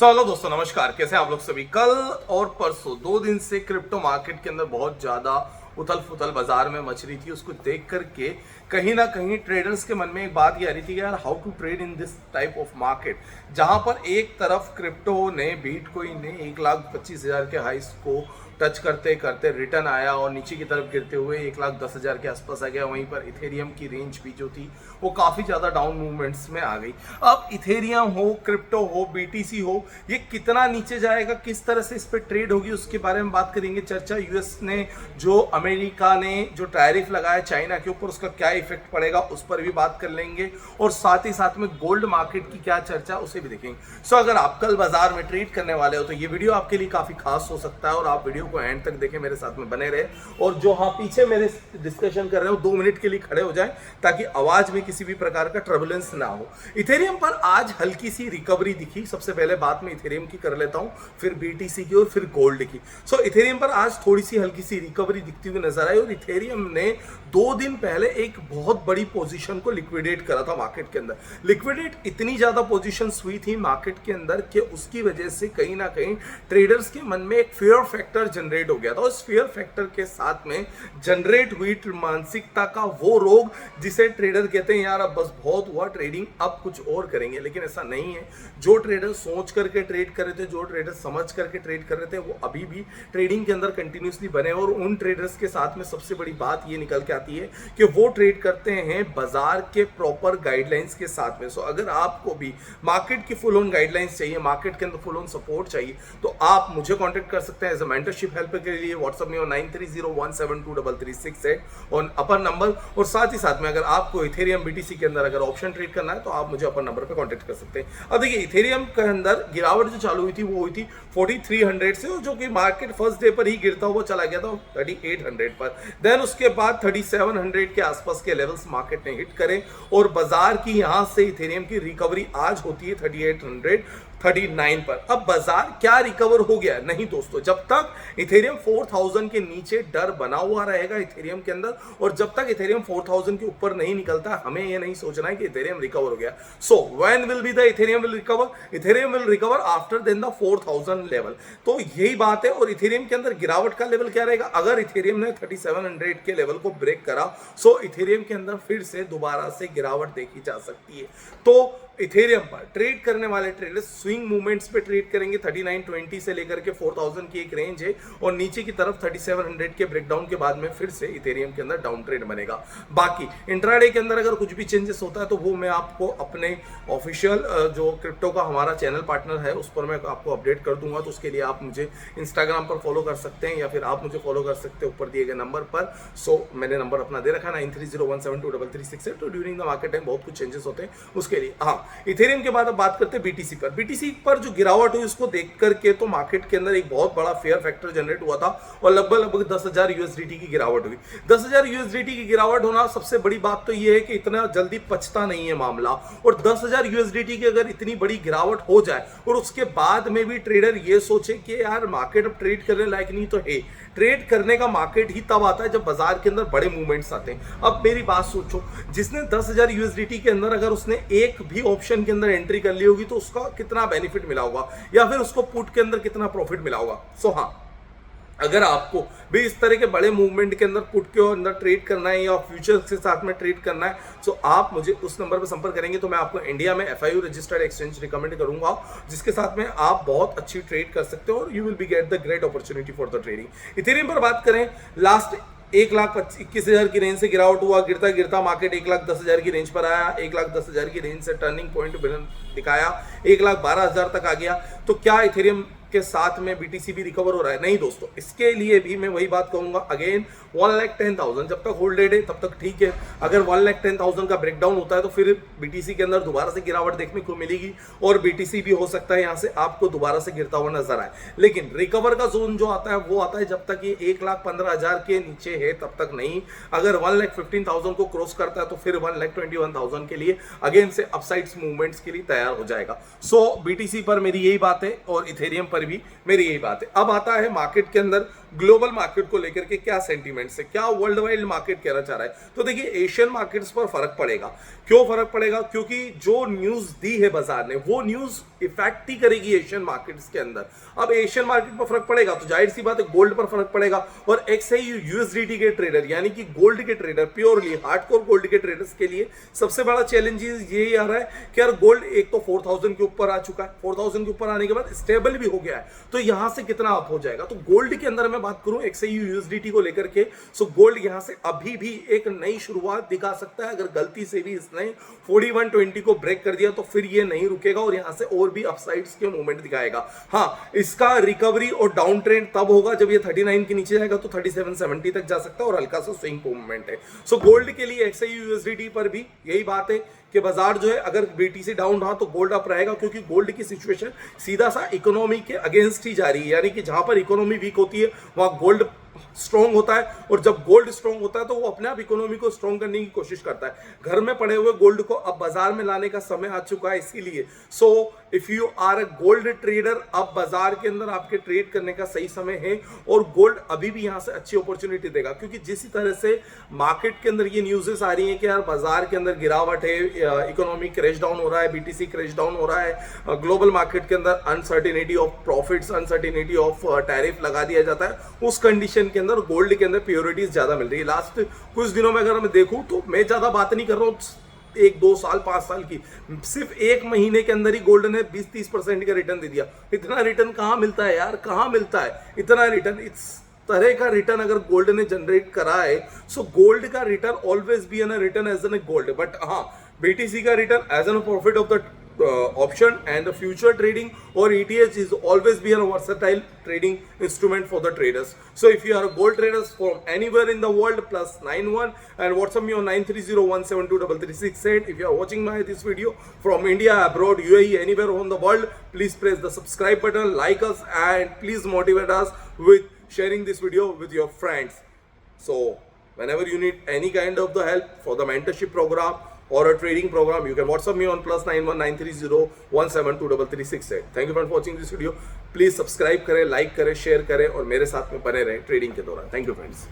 Hello दोस्तों, नमस्कार। कैसे हैं आप लोग सभी। कल और परसों 2 दिन से क्रिप्टो मार्केट के अंदर बहुत ज़्यादा उथल फुथल बाजार में मच रही थी। उसको देख करके कहीं ना कहीं ट्रेडर्स के मन में एक बात ये आ रही थी कि यार how to trade in this type of market, जहां पर एक तरफ क्रिप्टो ने बिटकॉइन ने 1,25,000 के हाइस को टच करते करते रिटर्न आया और नीचे की तरफ गिरते हुए 1,10,000 के आसपास आ गया। वहीं पर इथेरियम की रेंज भी जो थी वो काफ़ी ज़्यादा डाउन मूवमेंट्स में आ गई। अब इथेरियम हो, क्रिप्टो हो, बीटीसी हो, ये कितना नीचे जाएगा, किस तरह से इस पर ट्रेड होगी, उसके बारे में बात करेंगे। चर्चा यूएस ने जो अमेरिका ने जो टैरिफ लगाया चाइना के ऊपर, उसका क्या इफेक्ट पड़ेगा उस पर भी बात कर लेंगे। और साथ ही साथ में गोल्ड मार्केट की क्या चर्चा, उसे भी देखेंगे। सो अगर आप कल बाजार में ट्रेड करने वाले हो तो ये वीडियो आपके लिए काफ़ी खास हो सकता है और आप वीडियो को एंड तक देखें, मेरे साथ में बने रहे। और जो पीछे मेरे डिस्कशन कर रहे हो 2 मिनट के लिए खड़े हो जाएं ताकि आवाज में किसी भी प्रकार का ट्रबुलेंस ना हो। इथेरियम पर आज हल्की सी रिकवरी दिखी। सबसे पहले बात में इथेरियम की कर लेता हूं, फिर बीटीसी की और फिर गोल्ड की। सो इथेरियम पर आज थोड़ी सी हल्की सी रिकवरी दिखती हुई नजर आई और इथेरियम ने 2 दिन पहले एक बहुत बड़ी पोजीशन को लिक्विडेट करा था मार्केट के अंदर। लिक्विडेट इतनी ज्यादा पोजीशन हुई थी मार्केट के अंदर कि उसकी वजह से कहीं ना कहीं ट्रेडर्स के मन में एक फेयर फैक्टर जनरेट हो गया था। उस फेयर फैक्टर के साथ में जनरेट हुई मानसिकता का वो रोग जिसे ट्रेडर कहते हैं यार अब बस बहुत हुआ ट्रेडिंग, अब कुछ और करेंगे। लेकिन ऐसा नहीं है। जो ट्रेडर सोच करके ट्रेड कर रहे थे, जो ट्रेडर समझ करके ट्रेड कर रहे थे, वो अभी भी ट्रेडिंग के अंदर कंटिन्यूसली बने। और उन ट्रेडर्स के साथ में सबसे बड़ी बात ये निकल के आती है कि वो ट्रेड करते हैं बाजार के प्रॉपर गाइडलाइंस के साथ में। सो अगर आपको भी मार्केट की फुल ऑन गाइडलाइंस चाहिए, मार्केट के अंदर फुल ऑन सपोर्ट चाहिए, तो आप मुझे कांटेक्ट कर सकते हैं एज अ मेंटरशिप हेल्प के लिए व्हाट्सएप में 9301723368 और अपर नंबर। और साथ ही साथ में अगर आपको इथेरियम बीटीसी के अंदर अगर ऑप्शन ट्रेड करना है तो आप मुझे अपर नंबर पे कांटेक्ट कर सकते हैं। अब देखिए इथेरियम के अंदर गिरावट जो चालू हुई थी वो हुई थी 4300 से, जो कि मार्केट फर्स्ट डे पर ही गिरता हुआ चला गया था 3800 पर। देन उसके बाद 3700 के आसपास के लेवल्स मार्केट ने हिट करे और बाजार की यहां से इथेरियम की रिकवरी आज होती है 3839 पर। अब बाजार क्या रिकवर हो गया? नहीं दोस्तों, जब तक इथेरियम 4000 के नीचे डर बना हुआ रहेगा इथेरियम के अंदर, और जब तक इथेरियम 4000 के ऊपर नहीं निकलता, हमें यह नहीं सोचना है कि इथेरियम रिकवर हो गया। So when will be the Ethereum will recover? Ethereum will recover after then the 4000 level. तो यही बात है। और इथेरियम के अंदर गिरावट का लेवल क्या रहेगा? अगर इथेरियम ने 3700 के लेवल को ब्रेक करा, सो इथेरियम के अंदर फिर से दोबारा से गिरावट देखी जा सकती है। तो इथेरियम पर ट्रेड करने वाले ट्रेडर्स स्विंग मूवमेंट्स पे ट्रेड करेंगे। 3920 से लेकर के 4000 की एक रेंज है और नीचे की तरफ 3700 के ब्रेकडाउन के बाद में फिर से इथेरियम के अंदर डाउन ट्रेड बनेगा। बाकी इंट्राडे के अंदर अगर कुछ भी चेंजेस होता है तो वो मैं आपको अपने ऑफिशियल जो क्रिप्टो का हमारा चैनल पार्टनर है उस पर मैं आपको अपडेट कर दूंगा। तो उसके लिए आप मुझे इंस्टाग्राम पर फॉलो कर सकते हैं या फिर आप मुझे फॉलो कर सकते हैं ऊपर दिए गए नंबर पर। सो मैंने नंबर अपना दे रखा 9301723368। तो ड्यूरिंग द मार्केट टाइम बहुत कुछ चेंजेस होते हैं उसके लिए। हाँ, इथेरियम के बाद अब बात करते हैं बीटीसी पर। बीटीसी पर जो गिरावट हुई उसको देख करके तो मार्केट के अंदर एक बहुत बड़ा फेयर फैक्टर जनरेट हुआ था और लगभग 10,000 यूएसडीटी की गिरावट हुई। 10,000 यूएसडीटी की गिरावट होना, सबसे बड़ी बात तो यह है कि इतना जल्दी पचता नहीं है मामला। और 10,000 यूएसडीटी की अगर इतनी बड़ी गिरावट हो जाए और उसके बाद में भी ट्रेडर ये सोचे कि यार मार्केट अब ट्रेड करने लायक नहीं, तो है ट्रेड करने का मार्केट ही तब आता है जब बाजार के अंदर बड़े मूवमेंट्स आते हैं। अब मेरी बात सोचो, जिसने 10,000 यूएसडीटी के अंदर अगर उसने एक भी ऑप्शन के अंदर एंट्री कर ली होगी तो उसका कितना बेनिफिट मिला होगा या फिर उसको पुट के अंदर कितना प्रॉफिट मिला होगा। सो हाँ, अगर आपको भी इस तरह के बड़े मूवमेंट के अंदर पुट के अंदर ट्रेड करना है या फ्यूचर्स के साथ में ट्रेड करना है, तो आप मुझे उस नंबर पर संपर्क करेंगे तो मैं आपको इंडिया में FIU रजिस्टर्ड एक्सचेंज रिकमेंड करूंगा, जिसके साथ में आप बहुत अच्छी ट्रेड कर सकते हो और you will be get the great opportunity for the trading. Ethereum पर बात करें, लास्ट 1,21,000 की रेंज से गिरावट हुआ, गिरता गिरता मार्केट 1,10,000 की रेंज पर आया। 1,10,000 की रेंज से टर्निंग पॉइंट दिखाया, 1,12,000 तक आ गया। तो क्या इथेरियम के साथ में बीटीसी भी रिकवर हो रहा है? नहीं दोस्तों, इसके लिए भी मैं वही बात कहूंगा अगेन, 1,10,000 जब तक होल्डेड है तब तक ठीक है। अगर 1,10,000 का ब्रेकडाउन होता है तो फिर बीटीसी के अंदर दोबारा से गिरावट देखने को मिलेगी और बीटीसी भी हो सकता है यहां से आपको दोबारा से गिरता हुआ नजर आए। लेकिन रिकवर का जोन जो आता है वो आता है जब तक ये 1,15,000 के नीचे है तब तक नहीं। अगर 1,15,000 को क्रॉस करता है तो फिर 1,21,000 के लिए अगेन से अपसाइड्स मूवमेंट्स के लिए तैयार हो जाएगा। सो बीटीसी पर मेरी यही बात है और इथेरियम पर भी मेरी यही बात है। अब आता है मार्केट के अंदर ग्लोबल मार्केट को लेकर के क्या सेंटीमेंट्स है, क्या वर्ल्ड वाइड मार्केट कहना चाह रहा है। तो देखिए एशियन मार्केट्स पर फर्क पड़ेगा। क्यों फर्क पड़ेगा? क्योंकि जो न्यूज दी है बाजार ने वो न्यूज इफेक्ट ही करेगी एशियन मार्केट्स के अंदर। अब एशियन मार्केट पर फर्क पड़ेगा तो जाहिर सी बात है गोल्ड पर फर्क पड़ेगा। और XAU USDT के ट्रेडर यानी कि गोल्ड के ट्रेडर, प्योरली हार्डकोर गोल्ड के ट्रेडर्स के लिए सबसे बड़ा चैलेंज ये आ रहा है कि यार गोल्ड एक तो 4000 के ऊपर आ चुका है, 4000 के ऊपर आने के बाद स्टेबल भी हो गया है, तो यहां से कितना अप हो जाएगा। तो गोल्ड के अंदर मैं बात करूं XAU USDT को लेकर के, सो गोल्ड यहां से अभी भी एक नई शुरुआत दिखा सकता है। अगर गलती से भी इसने 4120 को ब्रेक कर दिया तो फिर ये नहीं रुकेगा और यहां से और भी अपसाइड्स के मूवमेंट दिखाएगा। हाँ, इसका रिकवरी और डाउन ट्रेंड तब होगा जब ये 39 के नीचे जाएगा तो 3770 तक जा सकता है और हल्का सा स्विंग मूवमेंट है। सो गोल्ड के लिए XAU USDT पर भी यही बात है कि बाजार जो है अगर BTC डाउन रहा तो गोल्ड अप रहेगा, क्योंकि गोल्ड की सिचुएशन सीधा सा इकोनॉमी के अगेंस्ट ही जा रही है। यानी कि जहां पर इकोनॉमी वीक होती है वहां गोल्ड स्ट्रॉन्ग होता है, और जब गोल्ड स्ट्रॉन्ग होता है तो वो अपने आप इकोनॉमी को स्ट्रॉन्ग करने की कोशिश करता है। घर में पड़े हुए गोल्ड को अब बाजार में लाने का समय आ चुका है, इसीलिए so if you are a gold trader, अब बाजार के अंदर आपके ट्रेड करने का सही समय है और गोल्ड अभी भी यहां से अच्छी अपॉर्चुनिटी देगा। क्योंकि जिस तरह से मार्केट के अंदर ये न्यूज़ेस आ रही हैं कि यार बाजार के अंदर गिरावट है, इकोनॉमी क्रैश डाउन हो रहा है, BTC क्रैश डाउन हो रहा है, ग्लोबल मार्केट के अंदर uncertainty of profits, uncertainty of tariff लगा दिया जाता है, उस कंडीशन के अंदर गोल्ड के अंदर प्योरिटीज ज्यादा मिल रही है। लास्ट कुछ दिनों में अगर मैं देखूं तो मैं ज्यादा बात नहीं कर रहा हूं 1-2 साल 5 साल की, सिर्फ 1 महीने के अंदर ही गोल्ड ने 20-30% का रिटर्न दे दिया। इतना रिटर्न कहां मिलता है यार, कहां मिलता है इतना रिटर्न? इस तरह का रिटर्न अगर गोल्ड ने जनरेट करा है, सो गोल्ड का return always be an return as an gold. But हाँ, BTC का return as an profit of the option and the future trading or ETH is always be a versatile trading instrument for the traders. So if you are a gold traders from anywhere in the world, +91 and WhatsApp me on 9301723368. If you are watching this video from India, abroad, UAE, anywhere on the world, please press the subscribe button, like us, and please motivate us with sharing this video with your friends. So whenever you need any kind of the help for the mentorship program or a trading program, you can WhatsApp me on +919301723368. Thank you for watching this video. Please subscribe करें, like करें, share करें और मेरे साथ में बने रहें trading के दौरान। Thank you friends.